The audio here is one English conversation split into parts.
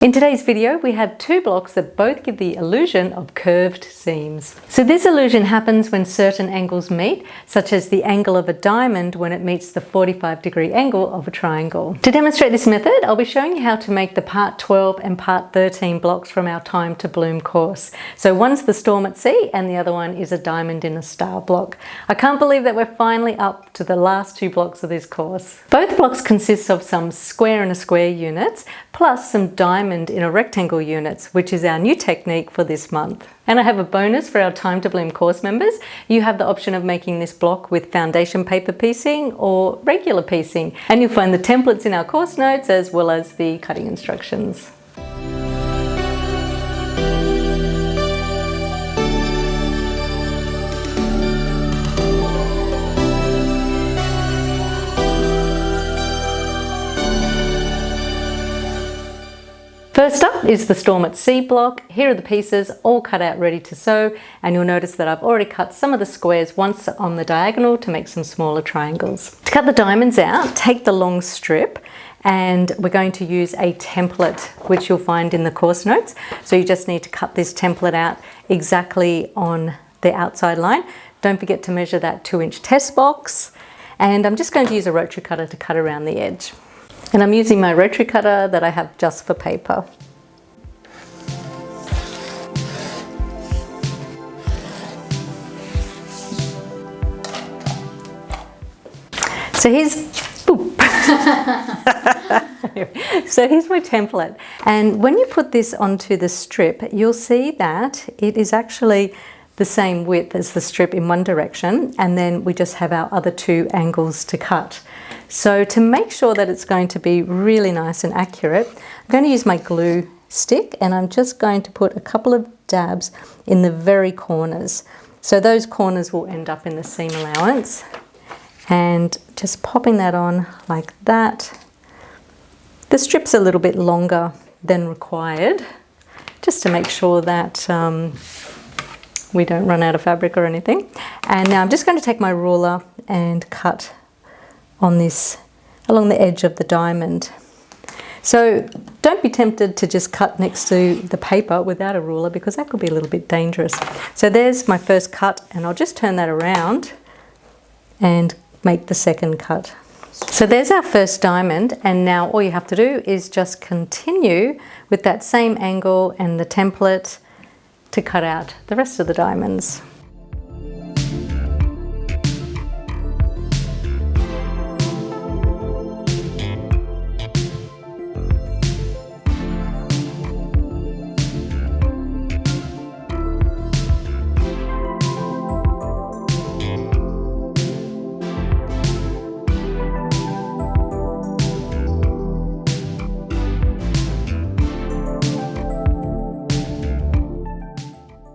In today's video, we have two blocks that both give the illusion of curved seams. So this illusion happens when certain angles meet, such as the angle of a diamond when it meets the 45-degree angle of a triangle. To demonstrate this method, I'll be showing you how to make the part 12 and part 13 blocks from our Time to Bloom course. So one's the storm at sea and the other one is a diamond in a star block. I can't believe that we're finally up to the last two blocks of this course. Both blocks consist of some square in a square units, plus some diamond in a rectangle units, which is our new technique for this month. And I have a bonus for our Time to Bloom course members. You have the option of making this block with foundation paper piecing or regular piecing, and you'll find the templates in our course notes as well as the cutting instructions. First up is the Storm at Sea block. Here are the pieces all cut out ready to sew, and you'll notice that I've already cut some of the squares once on the diagonal to make some smaller triangles. To cut the diamonds out, take the long strip and we're going to use a template which you'll find in the course notes. So you just need to cut this template out exactly on the outside line. Don't forget to measure that 2-inch test box, and I'm just going to use a rotary cutter to cut around the edge. And I'm using my rotary cutter that I have just for paper. So here's my template. And when you put this onto the strip, you'll see that it is actually the same width as the strip in one direction, and then we just have our other two angles to cut. So to make sure that it's going to be really nice and accurate, I'm going to use my glue stick and I'm just going to put a couple of dabs in the very corners. So those corners will end up in the seam allowance, and just popping that on like that. The strip's a little bit longer than required, just to make sure that we don't run out of fabric or anything. And now I'm just going to take my ruler and cut on this along the edge of the diamond. So don't be tempted to just cut next to the paper without a ruler, because that could be a little bit dangerous. So there's my first cut, and I'll just turn that around and make the second cut. So there's our first diamond, and now all you have to do is just continue with that same angle and the template to cut out the rest of the diamonds.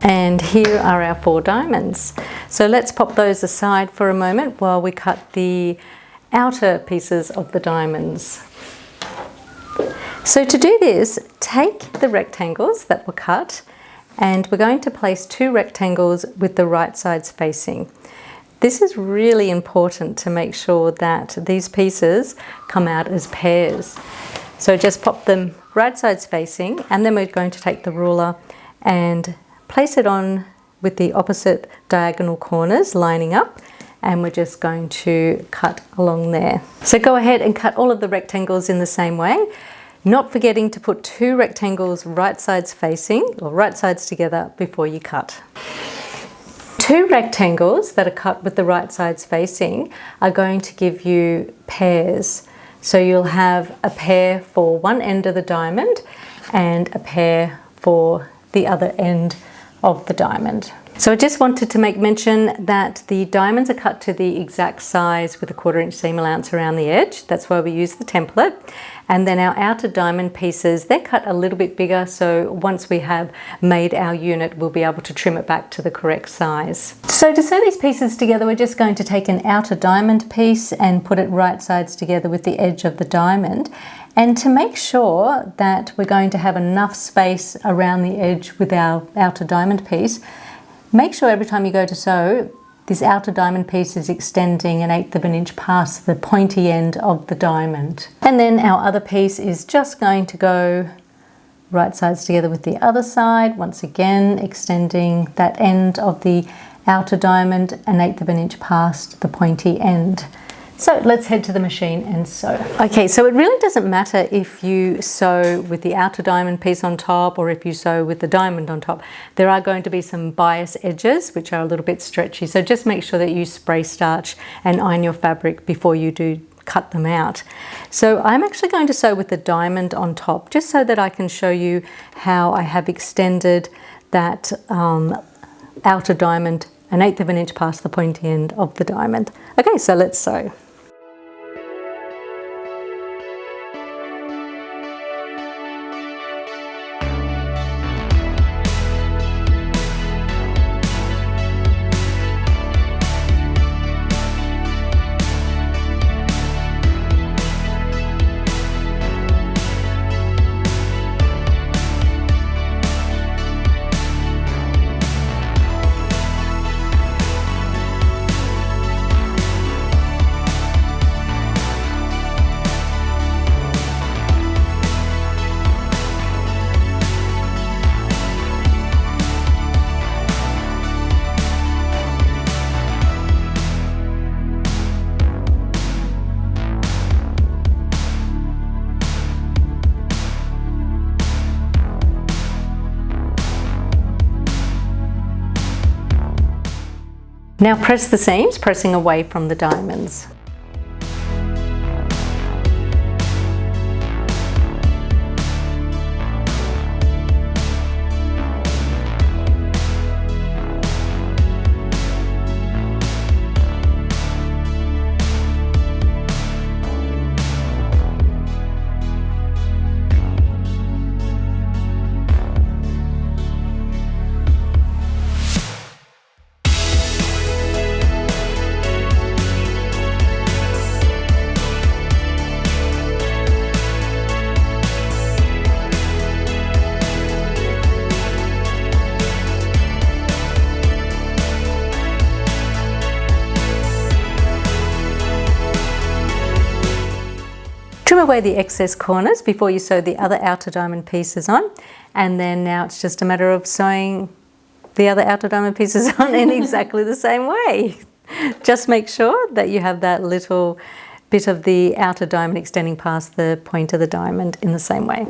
And here are our 4 diamonds. So let's pop those aside for a moment while we cut the outer pieces of the diamonds. So to do this, take the rectangles that were cut, and we're going to place 2 rectangles with the right sides facing. This is really important to make sure that these pieces come out as pairs. So just pop them right sides facing, and then we're going to take the ruler and place it on with the opposite diagonal corners lining up, and we're just going to cut along there. So go ahead and cut all of the rectangles in the same way, not forgetting to put 2 rectangles right sides facing or right sides together before you cut. 2 rectangles that are cut with the right sides facing are going to give you pairs. So you'll have a pair for one end of the diamond and a pair for the other end of the diamond. So I just wanted to make mention that the diamonds are cut to the exact size with a 1/4-inch seam allowance around the edge. That's why we use the template. And then our outer diamond pieces, they're cut a little bit bigger, so once we have made our unit, we'll be able to trim it back to the correct size. So to sew these pieces together, we're just going to take an outer diamond piece and put it right sides together with the edge of the diamond. And to make sure that we're going to have enough space around the edge with our outer diamond piece, make sure every time you go to sew, this outer diamond piece is extending 1/8 of an inch past the pointy end of the diamond. And then our other piece is just going to go right sides together with the other side, once again extending that end of the outer diamond 1/8 of an inch past the pointy end. So let's head to the machine and sew. Okay, so it really doesn't matter if you sew with the outer diamond piece on top or if you sew with the diamond on top. There are going to be some bias edges which are a little bit stretchy, so just make sure that you spray starch and iron your fabric before you do cut them out. So I'm actually going to sew with the diamond on top, just so that I can show you how I have extended that outer diamond 1/8 of an inch past the pointy end of the diamond. Okay, so let's sew. Now press the seams, pressing away from the diamonds. Trim away the excess corners before you sew the other outer diamond pieces on, and then now it's just a matter of sewing the other outer diamond pieces on in exactly the same way. Just make sure that you have that little bit of the outer diamond extending past the point of the diamond in the same way.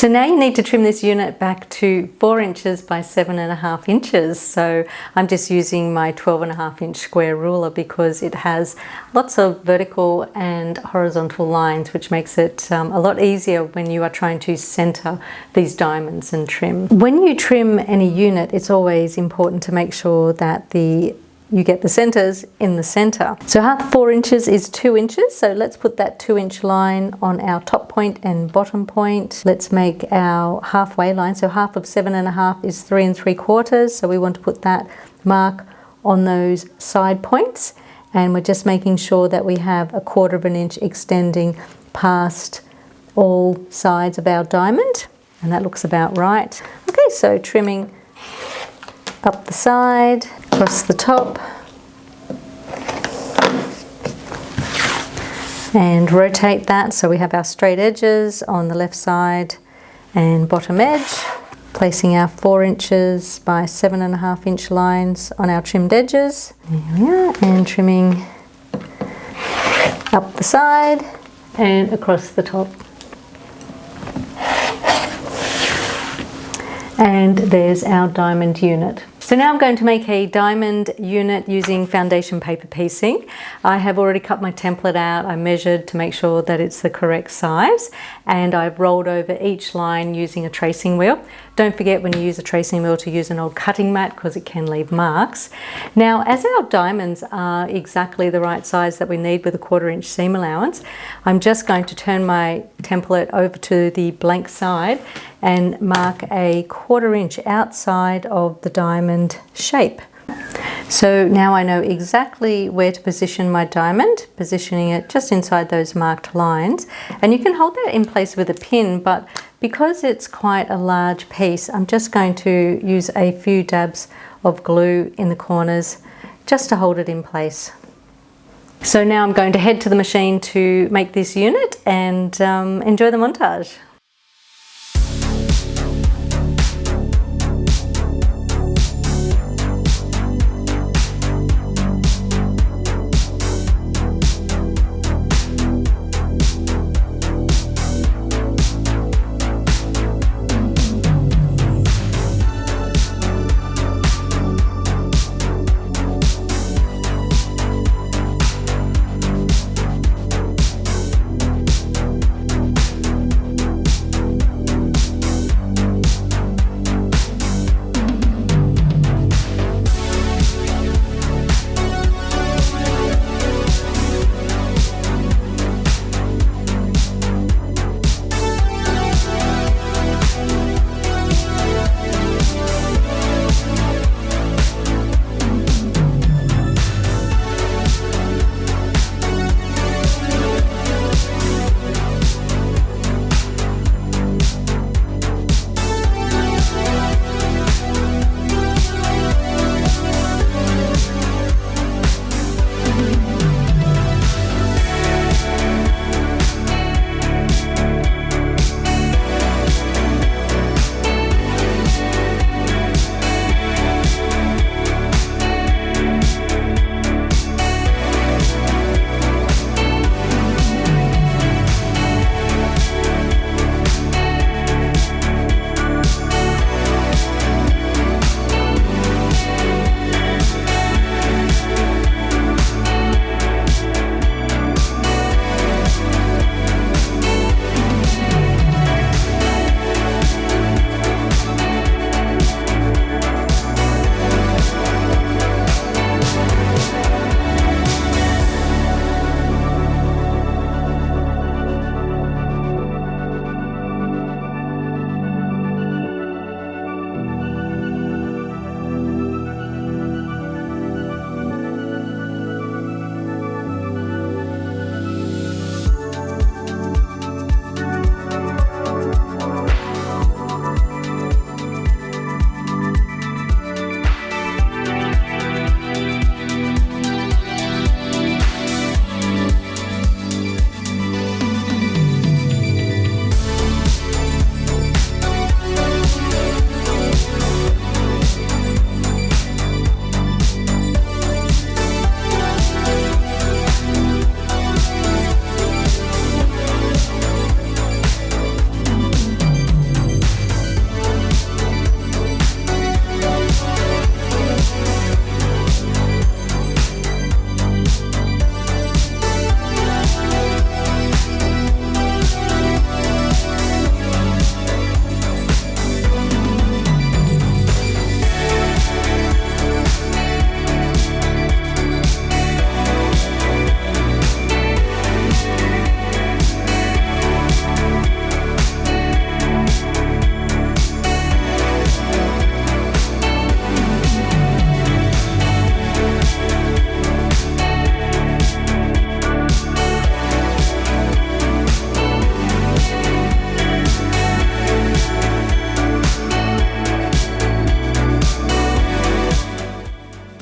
So now you need to trim this unit back to 4 inches by 7.5 inches. So I'm just using my 12.5 inch square ruler because it has lots of vertical and horizontal lines, which makes it a lot easier when you are trying to center these diamonds and trim. When you trim any unit, it's always important to make sure that you get the centers in the center. So half 4 inches is 2 inches. So let's put that 2 inch line on our top point and bottom point. Let's make our halfway line. So half of 7.5 is 3 3/4. So we want to put that mark on those side points. And we're just making sure that we have 1/4 of an inch extending past all sides of our diamond. And that looks about right. Okay, so trimming up the side, across the top, and rotate that so we have our straight edges on the left side and bottom edge, placing our 4 inches by 7.5 inch lines on our trimmed edges. There we are, and trimming up the side and across the top. And there's our diamond unit. So now I'm going to make a diamond unit using foundation paper piecing. I have already cut my template out. I measured to make sure that it's the correct size, and I've rolled over each line using a tracing wheel. Don't forget when you use a tracing wheel to use an old cutting mat because it can leave marks. Now, as our diamonds are exactly the right size that we need with a 1/4 inch seam allowance, I'm just going to turn my template over to the blank side and mark a 1/4 inch outside of the diamond shape. So now I know exactly where to position my diamond, positioning it just inside those marked lines. And you can hold that in place with a pin, but because it's quite a large piece, I'm just going to use a few dabs of glue in the corners just to hold it in place. So now I'm going to head to the machine to make this unit and enjoy the montage.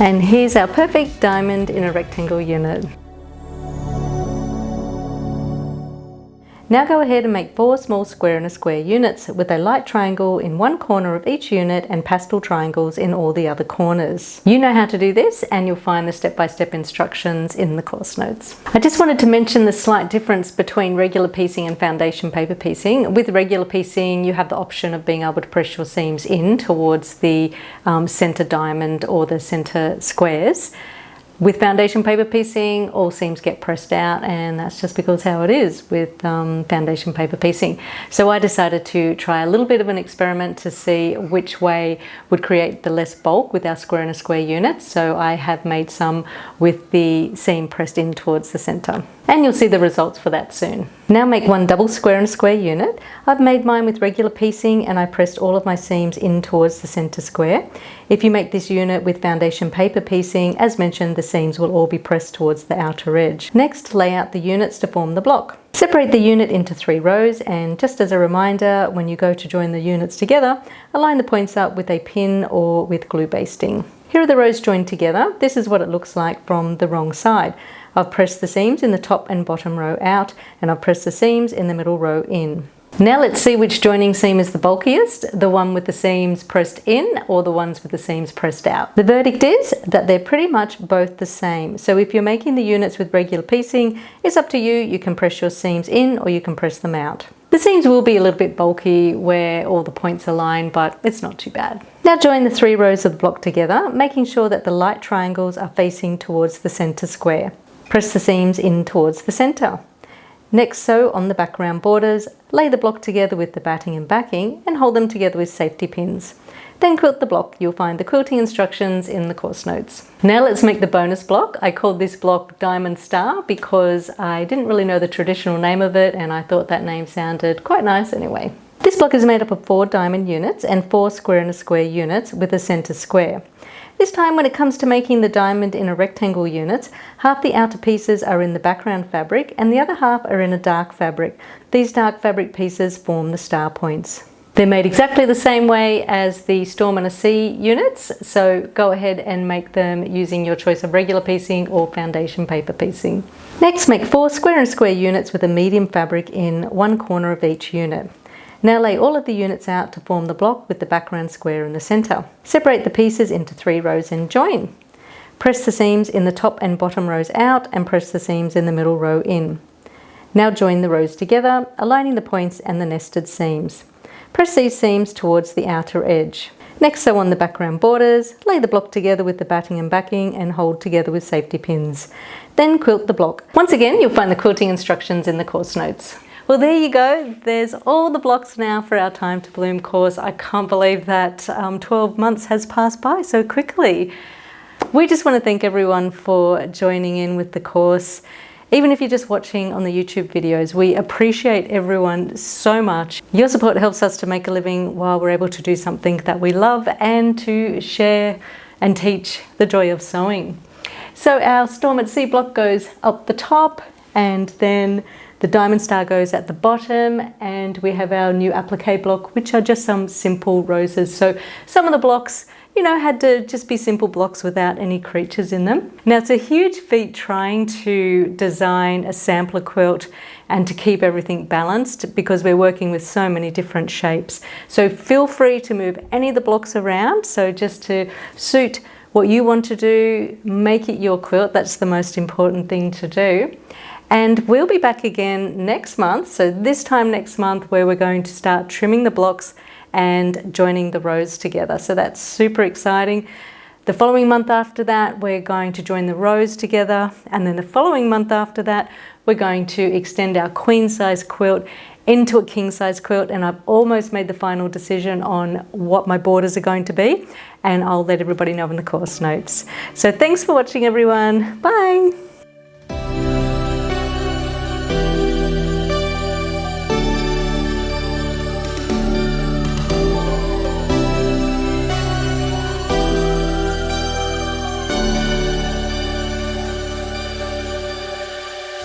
And here's our perfect diamond in a rectangle unit. Now go ahead and make 4 small square in a square units with a light triangle in one corner of each unit and pastel triangles in all the other corners. You know how to do this, and you'll find the step-by-step instructions in the course notes. I just wanted to mention the slight difference between regular piecing and foundation paper piecing. With regular piecing, you have the option of being able to press your seams in towards the center diamond or the center squares. With foundation paper piecing, all seams get pressed out, and that's just because how it is with foundation paper piecing. So I decided to try a little bit of an experiment to see which way would create the less bulk with our square in a square units. So I have made some with the seam pressed in towards the center, and you'll see the results for that soon. Now make 1 double square in a square unit. I've made mine with regular piecing, and I pressed all of my seams in towards the center square. If you make this unit with foundation paper piecing, as mentioned, the seams will all be pressed towards the outer edge. Next, lay out the units to form the block. Separate the unit into 3 rows, and just as a reminder, when you go to join the units together, align the points up with a pin or with glue basting. Here are the rows joined together. This is what it looks like from the wrong side. I've pressed the seams in the top and bottom row out, and I've pressed the seams in the middle row in. Now let's see which joining seam is the bulkiest, the one with the seams pressed in or the ones with the seams pressed out. The verdict is that they're pretty much both the same. So if you're making the units with regular piecing, it's up to you. You can press your seams in or you can press them out. The seams will be a little bit bulky where all the points align, but it's not too bad. Now join the 3 rows of the block together, making sure that the light triangles are facing towards the center square. Press the seams in towards the center. Next, sew on the background borders, lay the block together with the batting and backing, and hold them together with safety pins. Then quilt the block. You'll find the quilting instructions in the course notes. Now let's make the bonus block. I called this block Diamond Star because I didn't really know the traditional name of it, and I thought that name sounded quite nice anyway. This block is made up of 4 diamond units and 4 square in a square units with a center square. This time, when it comes to making the diamond in a rectangle unit, half the outer pieces are in the background fabric and the other half are in a dark fabric. These dark fabric pieces form the star points. They're made exactly the same way as the Storm and a Sea units, so go ahead and make them using your choice of regular piecing or foundation paper piecing. Next, make 4 square and square units with a medium fabric in one corner of each unit. Now lay all of the units out to form the block with the background square in the center. Separate the pieces into 3 rows and join. Press the seams in the top and bottom rows out and press the seams in the middle row in. Now join the rows together, aligning the points and the nested seams. Press these seams towards the outer edge. Next, sew on the background borders, lay the block together with the batting and backing and hold together with safety pins. Then quilt the block. Once again, you'll find the quilting instructions in the course notes. Well, there you go. There's all the blocks now for our Time to Bloom course. I can't believe that 12 months has passed by so quickly. We just want to thank everyone for joining in with the course. Even if you're just watching on the YouTube videos, we appreciate everyone so much. Your support helps us to make a living while we're able to do something that we love and to share and teach the joy of sewing. So our Storm at Sea block goes up the top, and then the Diamond Star goes at the bottom, and we have our new applique block, which are just some simple roses. So some of the blocks, you know, had to just be simple blocks without any creatures in them. Now it's a huge feat trying to design a sampler quilt and to keep everything balanced because we're working with so many different shapes. So feel free to move any of the blocks around. So just to suit what you want to do, make it your quilt. That's the most important thing to do. And we'll be back again next month, so this time next month, where we're going to start trimming the blocks and joining the rows together. So that's super exciting. The following month after that, we're going to join the rows together, and then the following month after that, we're going to extend our queen size quilt into a king size quilt, and I've almost made the final decision on what my borders are going to be, and I'll let everybody know in the course notes. So thanks for watching, everyone. Bye.